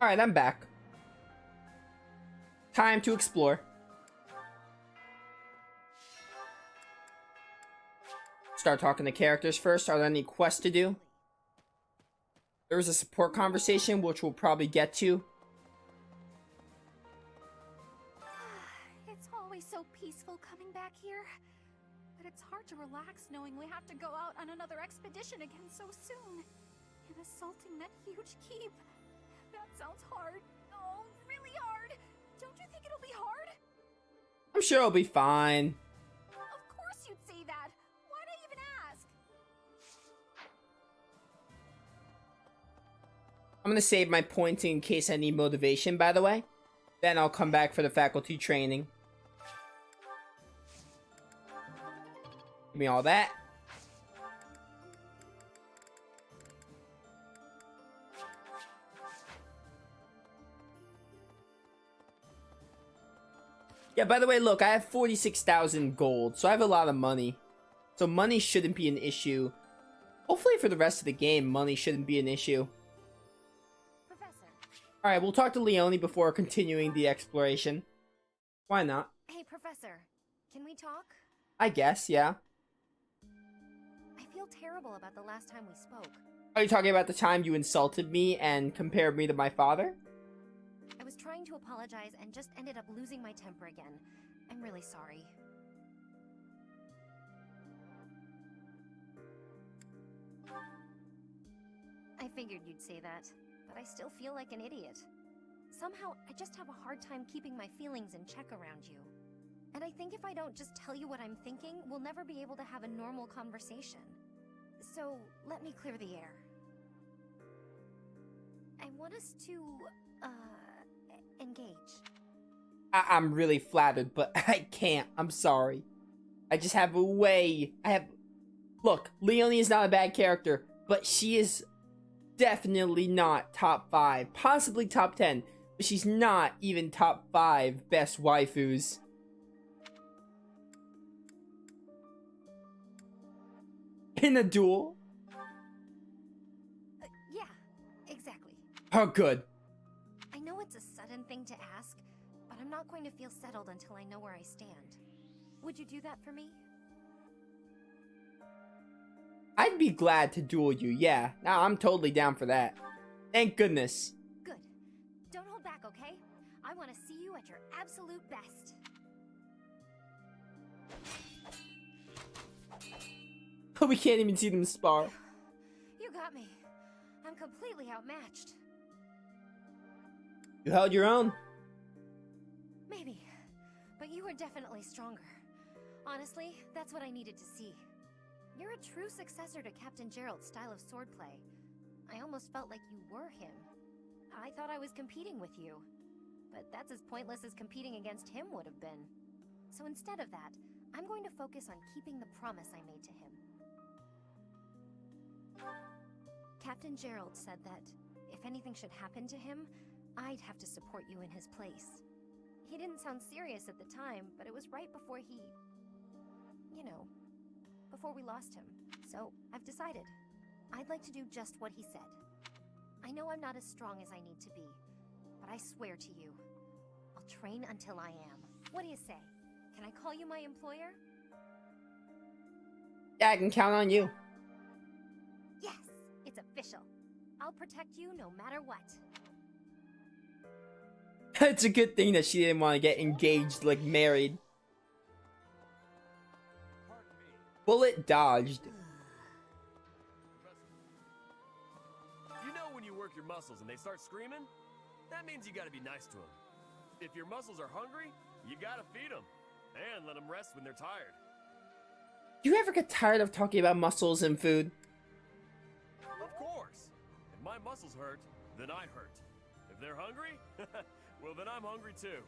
Alright, I'm back. Time to explore. Start talking to characters first. Are there any quests to do? There was a support conversation, which we'll probably get to. It's always so peaceful coming back here. But it's hard to relax knowing we have to go out on another expedition again so soon. And assaulting that huge keep. That sounds hard. Oh, really hard. Don't you think it'll be hard? I'm sure it'll be fine. Of course you'd say that. Why'd I even ask? I'm gonna save my points in case I need motivation, by the way. Then I'll come back for the faculty training. Give me all that. Yeah, by the way, look, I have 46,000 gold, so I have a lot of money. So money shouldn't be an issue. Hopefully for the rest of the game, money shouldn't be an issue. Professor. Alright, we'll talk to Leone before continuing the exploration. Why not? Hey, Professor. Can we talk? I guess, yeah. I feel terrible about the last time we spoke. Are you talking about the time you insulted me and compared me to my father? I was trying to apologize and just ended up losing my temper again. I'm really sorry. I figured you'd say that, but I still feel like an idiot. Somehow, I just have a hard time keeping my feelings in check around you. And I think if I don't just tell you what I'm thinking, we'll never be able to have a normal conversation. So, let me clear the air. I want us to, engage. I'm really flattered, but I can't. I'm sorry. I just have a way. Look, Leone is not a bad character, but she is definitely not top 5. Possibly top 10. But she's not even top 5 best waifus. In a duel? Yeah, exactly. Oh, good. I know it's a sudden thing to ask, but I'm not going to feel settled until I know where I stand. Would you do that for me? I'd be glad to duel you, yeah. Now I'm totally down for that. Thank goodness. Good. Don't hold back, okay? I want to see you at your absolute best. We can't even see them spar. You got me. I'm completely outmatched. You held your own. Maybe, but you were definitely stronger. Honestly, that's what I needed to see. You're a true successor to Captain Gerald's style of swordplay. I almost felt like you were him. I thought I was competing with you, but that's as pointless as competing against him would have been. So instead of that, I'm going to focus on keeping the promise I made to him. Captain Gerald said that if anything should happen to him, I'd have to support you in his place. He didn't sound serious at the time, but it was right before he... you know, before we lost him. So, I've decided. I'd like to do just what he said. I know I'm not as strong as I need to be, but I swear to you, I'll train until I am. What do you say? Can I call you my employer? Yeah, I can count on you. Yes, it's official. I'll protect you no matter what. It's a good thing that she didn't want to get engaged, like married. Bullet dodged. You know when you work your muscles and they start screaming? That means you gotta be nice to them. If your muscles are hungry, you gotta feed them. And let them rest when they're tired. Do you ever get tired of talking about muscles and food? Of course. If my muscles hurt, then I hurt. If they're hungry, well then I'm hungry too.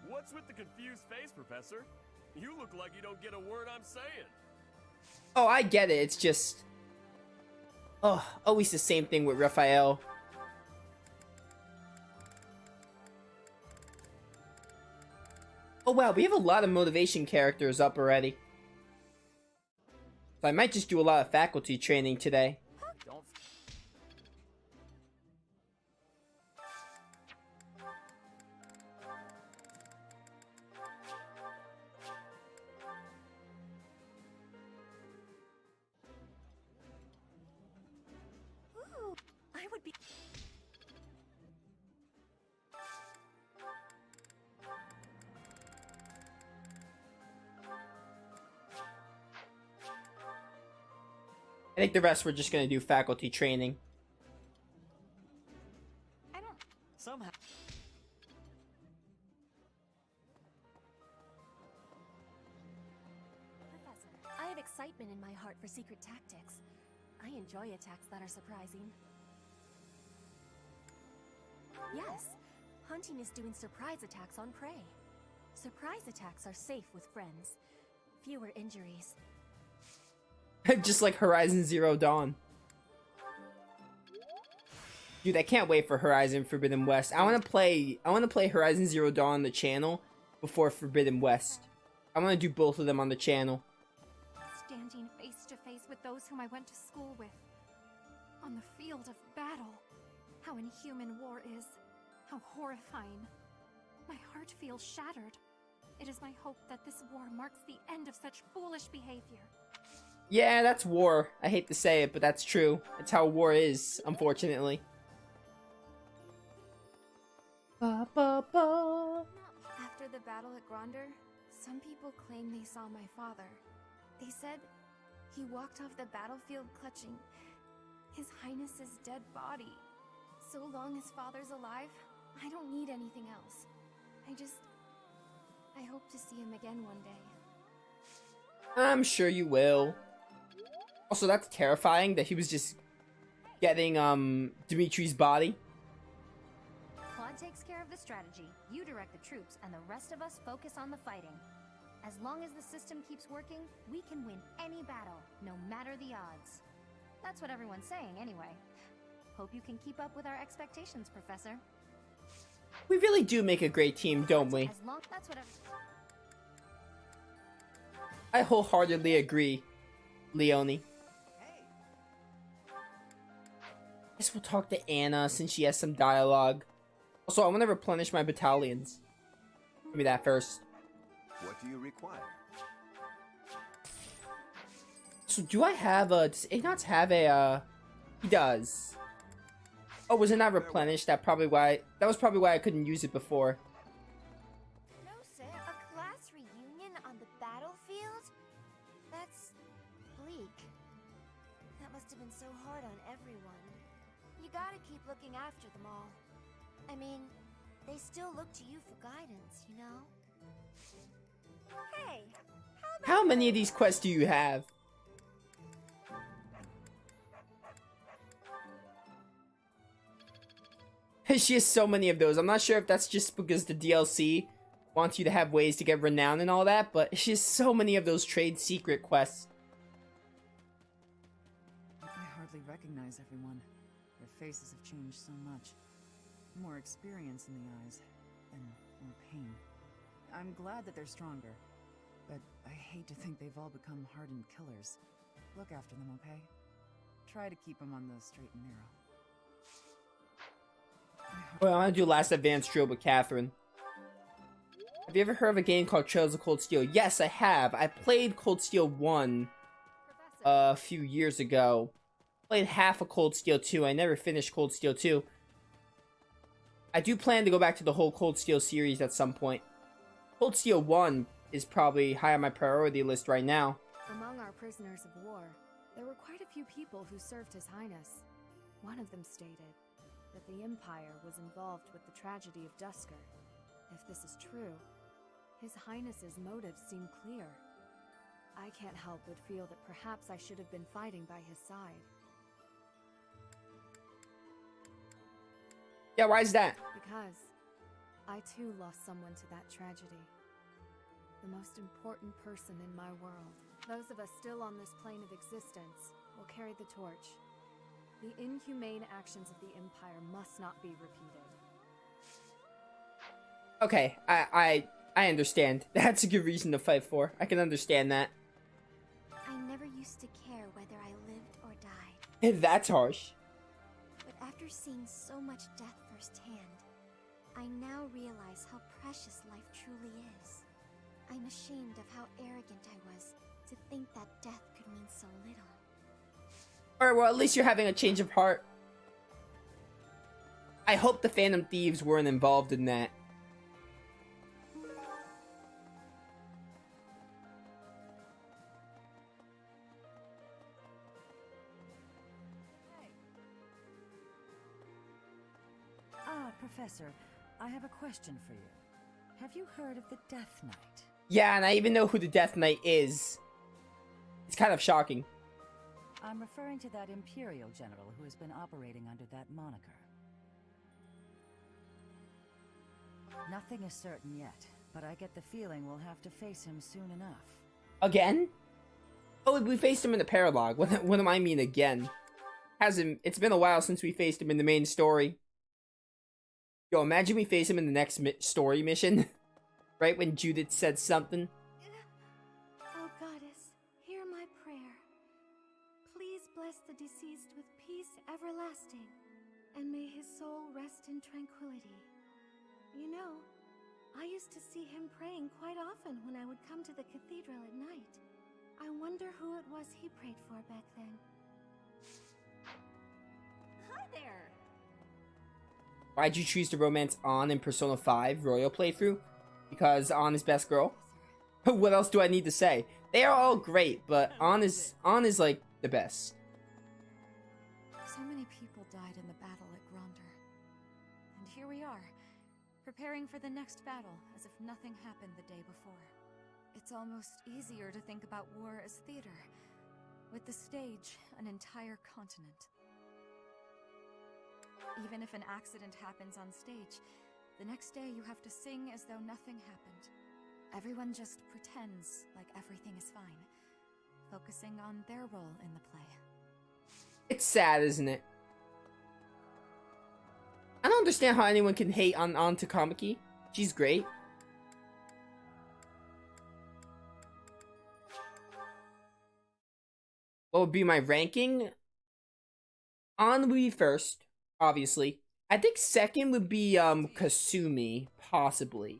What's with the confused face, Professor? You look like you don't get a word I'm saying. Oh, I get it. It's just... oh, always the same thing with Raphael. Oh wow, we have a lot of motivation characters up already. So I might just do a lot of faculty training today. I think the rest we're just gonna do faculty training. I don't. Somehow. Professor, I have excitement in my heart for secret tactics. I enjoy attacks that are surprising. Yes, hunting is doing surprise attacks on prey. Surprise attacks are safe with friends. Fewer injuries. Just like Horizon Zero Dawn. Dude, I can't wait for Horizon Forbidden West. I wanna play Horizon Zero Dawn on the channel before Forbidden West. I wanna do both of them on the channel. Standing face to face with those whom I went to school with. On the field of battle. How inhuman war is. How horrifying. My heart feels shattered. It is my hope that this war marks the end of such foolish behavior. Yeah, that's war. I hate to say it, but that's true. That's how war is, unfortunately. Ba, ba, ba. After the battle at Gronder, some people claim they saw my father. They said he walked off the battlefield clutching His Highness's dead body. So long as father's alive, I don't need anything else. I hope to see him again one day. I'm sure you will. Also, that's terrifying that he was just getting, Dimitri's body. Claude takes care of the strategy, you direct the troops, and the rest of us focus on the fighting. As long as the system keeps working, we can win any battle, no matter the odds. That's what everyone's saying, anyway. Hope you can keep up with our expectations, Professor. We really do make a great team, don't we? That's what I wholeheartedly agree, Leonie. Guess we'll talk to Anna since she has some dialogue. Also, I want to replenish my battalions. Give me that first. What do you require? So do I have a... Does Ignots have a... He does. Oh, was it not replenished? That was probably why I couldn't use it before. No, sir. A class reunion on the battlefield? That's bleak. That must have been so hard on everyone. You gotta keep looking after them all. I mean, they still look to you for guidance, you know? Hey, How many of these quests do you have? She has so many of those. I'm not sure if that's just because the DLC wants you to have ways to get renown and all that, but she has so many of those trade secret quests. I hardly recognize everyone. Their faces have changed so much. More experience in the eyes, and more pain. I'm glad that they're stronger, but I hate to think they've all become hardened killers. Look after them, okay? Try to keep them on the straight and narrow. Well, I want to do last advanced drill with Catherine. Have you ever heard of a game called Trails of Cold Steel? Yes, I have. I played Cold Steel 1 a few years ago. Played half of Cold Steel 2. I never finished Cold Steel 2. I do plan to go back to the whole Cold Steel series at some point. Cold Steel 1 is probably high on my priority list right now. Among our prisoners of war, there were quite a few people who served His Highness. One of them stated that the Empire was involved with the tragedy of Dusker. If this is true, His Highness's motives seem clear. I can't help but feel that perhaps I should have been fighting by his side. Yeah, why is that? Because I too lost someone to that tragedy. The most important person in my world. Those of us still on this plane of existence will carry the torch. The inhumane actions of the Empire must not be repeated. Okay, I understand. That's a good reason to fight for. I can understand that. I never used to care whether I lived or died. That's harsh. But after seeing so much death firsthand, I now realize how precious life truly is. I'm ashamed of how arrogant I was to think that death could mean so little. Alright, well, at least you're having a change of heart. I hope the Phantom Thieves weren't involved in that. Professor, I have a question for you. Have you heard of the Death Knight? Yeah, and I even know who the Death Knight is. It's kind of shocking. I'm referring to that Imperial general who has been operating under that moniker. Nothing is certain yet, but I get the feeling we'll have to face him soon enough. Again? Oh, we faced him in the paralogue. What do I mean again? It's been a while since we faced him in the main story. Yo, imagine we face him in the next story mission. Right when Judith said something. Oh, Goddess, hear my prayer. Please bless the deceased with peace everlasting, and may his soul rest in tranquility. You know, I used to see him praying quite often when I would come to the cathedral at night. I wonder who it was he prayed for back then. Hi there! Why'd you choose to romance Ann in Persona 5 Royal playthrough? Because Ann is best girl? What else do I need to say? They are all great, but Ann is like the best. So many people died in the battle at Gronder. And here we are, preparing for the next battle as if nothing happened the day before. It's almost easier to think about war as theater, with the stage an entire continent. Even if an accident happens on stage, the next day you have to sing as though nothing happened. Everyone just pretends like everything is fine, focusing on their role in the play. It's sad, isn't it? I don't understand how anyone can hate on Takamaki. She's great. What would be my ranking? Ann would be first, obviously. I think second would be Kasumi, possibly.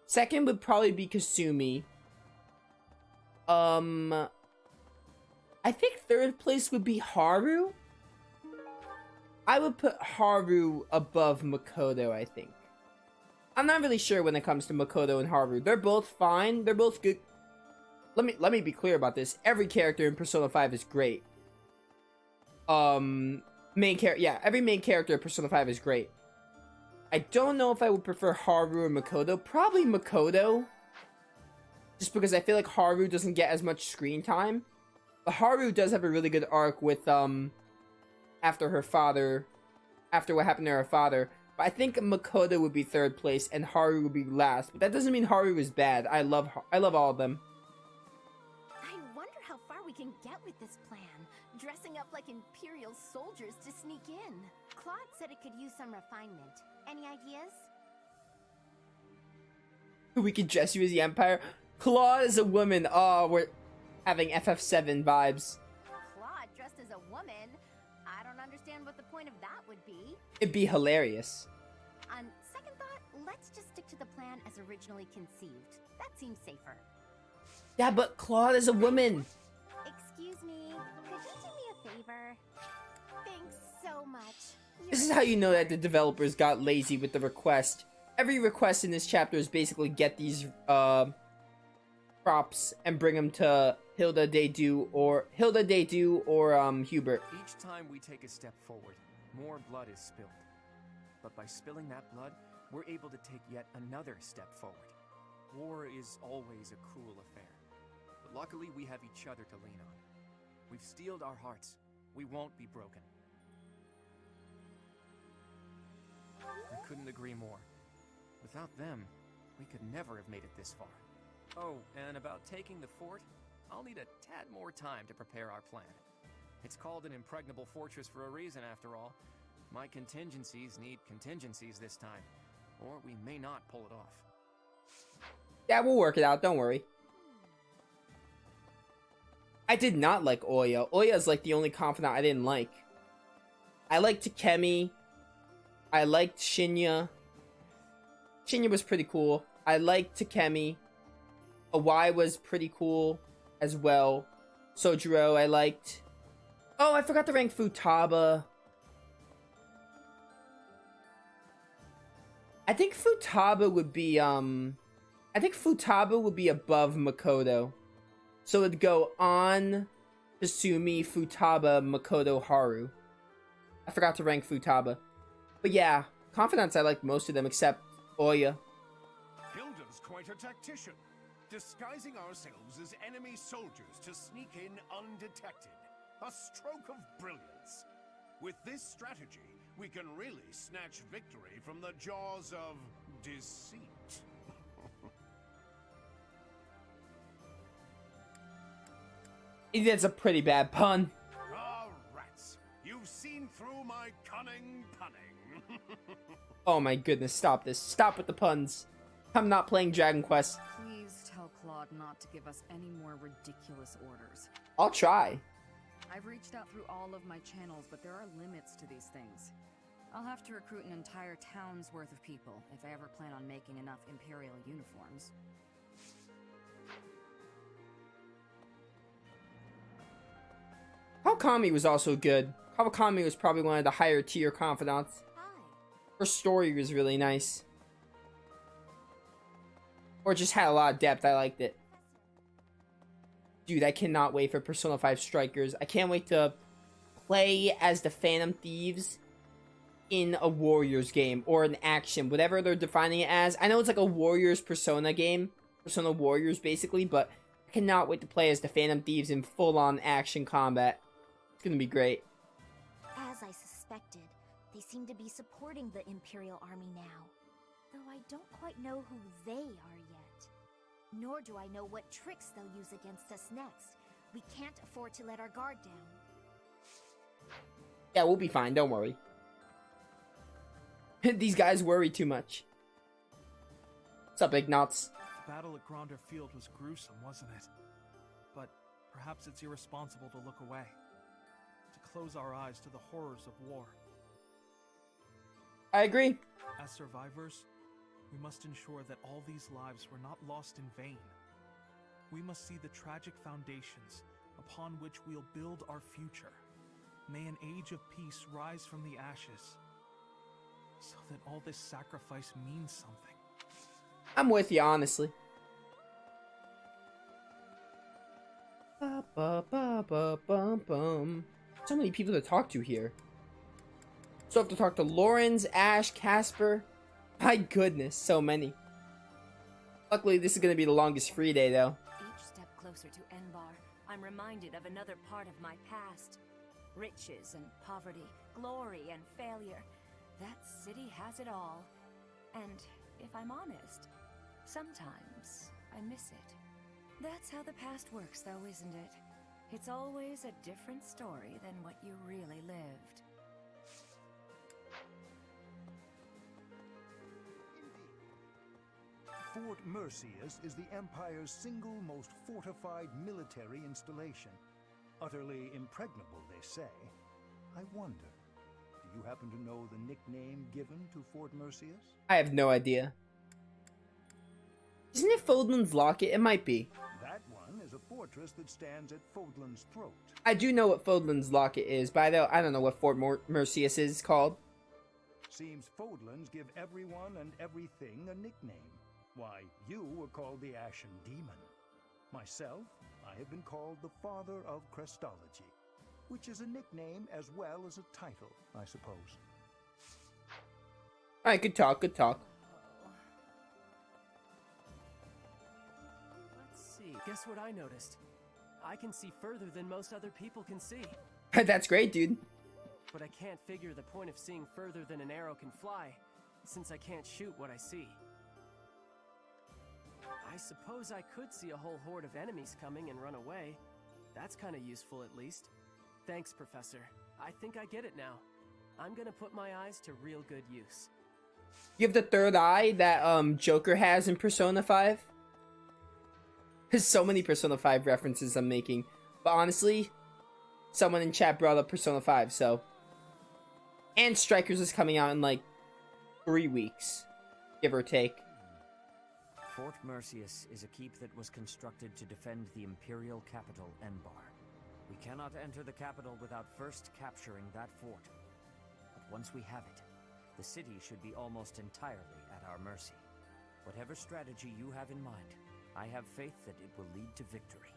Second would probably be Kasumi. I think third place would be Haru. I would put Haru above Makoto, I think. I'm not really sure when it comes to Makoto and Haru. They're both fine. They're both good. Let me be clear about this. Every character in Persona 5 is great. Every main character in Persona 5 is great. I don't know if I would prefer Haru or Makoto. Probably Makoto. Just because I feel like Haru doesn't get as much screen time. But Haru does have a really good arc with, after what happened to her father. But I think Makoto would be third place and Haru would be last. But that doesn't mean Haru is bad. I love all of them. I wonder how far we can get with this plan. Dressing up like Imperial soldiers to sneak in. Claude said it could use some refinement. Any ideas? We could dress you as the Empire. Claude is a woman. Oh, we're having FF7 vibes. Claude dressed as a woman? I don't understand what the point of that would be. It'd be hilarious. On second thought, let's just stick to the plan as originally conceived. That seems safer. Yeah, but Claude is a woman. Excuse me, could you do me a favor? Thanks so much. This is how you know that the developers got lazy with the request. Every request in this chapter is basically get these props and bring them to Hilda, Dedu, or Hubert. Each time we take a step forward, more blood is spilled. But by spilling that blood, we're able to take yet another step forward. War is always a cruel affair. But luckily, we have each other to lean on. We've steeled our hearts. We won't be broken. I couldn't agree more. Without them, we could never have made it this far. Oh, and about taking the fort, I'll need a tad more time to prepare our plan. It's called an impregnable fortress for a reason, after all. My contingencies need contingencies this time, or we may not pull it off. Yeah, we'll work it out, don't worry. I did not like Oya. Oya is like the only confidant I didn't like. I liked Takemi. I liked Shinya. Shinya was pretty cool. I liked Takemi. Awai was pretty cool as well. Sojiro I liked. Oh, I forgot to rank Futaba. I think Futaba would be above Makoto. So it'd go on Kasumi, Futaba, Makoto, Haru. I forgot to rank Futaba. But But yeah, confidants, I like most of them except Oya. Hilda's quite a tactician, disguising ourselves as enemy soldiers to sneak in undetected. A stroke of brilliance. With this strategy, we can really snatch victory from the jaws of deceit. That's a pretty bad pun. Ah, rats. You've seen through my cunning punning. Oh my goodness, stop this. Stop with the puns. I'm not playing Dragon Quest. Please tell Claude not to give us any more ridiculous orders. I'll try. I've reached out through all of my channels, but there are limits to these things. I'll have to recruit an entire town's worth of people if I ever plan on making enough Imperial uniforms. Kawakami was also good. Kawakami was probably one of the higher tier confidants. Hi. Her story was really nice. Or just had a lot of depth. I liked it. Dude, I cannot wait for Persona 5 Strikers. I can't wait to play as the Phantom Thieves in a Warriors game or an action, whatever they're defining it as. I know it's like a Warriors Persona game, Persona Warriors basically, but I cannot wait to play as the Phantom Thieves in full-on action combat. It's gonna be great. As I suspected, they seem to be supporting the Imperial Army now. Though I don't quite know who they are yet. Nor do I know what tricks they'll use against us next. We can't afford to let our guard down. Yeah, we'll be fine, don't worry. These guys worry too much. What's up, Ignots? The battle at Gronder Field was gruesome, wasn't it? But perhaps it's irresponsible to look away. To close our eyes to the horrors of war. I agree. As survivors, we must ensure that all these lives were not lost in vain. We must see the tragic foundations upon which we'll build our future. May an age of peace rise from the ashes, so that all this sacrifice means something. I'm with you, honestly. Ba, ba, ba, ba, bum, bum. So many people to talk to here. So I have to talk to Lawrence, Ash, Casper. My goodness, so many. Luckily, this is going to be the longest free day, though. Each step closer to Enbar, I'm reminded of another part of my past. Riches and poverty, glory and failure. That city has it all. And if I'm honest, sometimes I miss it. That's how the past works, though, isn't it? It's always a different story than what you really lived. Fort Mercius is the Empire's single most fortified military installation. Utterly impregnable, they say. I wonder, do you happen to know the nickname given to Fort Mercius? I have no idea. Isn't it Fodlan's Locket? It might be. That one is a fortress that stands at Fodlan's throat. I do know what Fodlan's Locket is, but I don't know what Fort Mercius is called. Seems Fodlan's give everyone and everything a nickname. Why, you were called the Ashen Demon. Myself, I have been called the Father of Crestology, which is a nickname as well as a title, I suppose. Alright, good talk, good talk. Let's see. Guess what I noticed? I can see further than most other people can see. That's great, dude. But I can't figure the point of seeing further than an arrow can fly, since I can't shoot what I see. I suppose I could see a whole horde of enemies coming and run away. That's kind of useful, at least. Thanks, Professor. I think I get it now. I'm gonna put my eyes to real good use. You have the third eye that Joker has in Persona 5? There's so many Persona 5 references I'm making. But honestly, someone in chat brought up Persona 5, so... And Strikers is coming out in like 3 weeks, give or take. Fort Mercius is a keep that was constructed to defend the Imperial capital, Enbar. We cannot enter the capital without first capturing that fort. But once we have it, the city should be almost entirely at our mercy. Whatever strategy you have in mind, I have faith that it will lead to victory.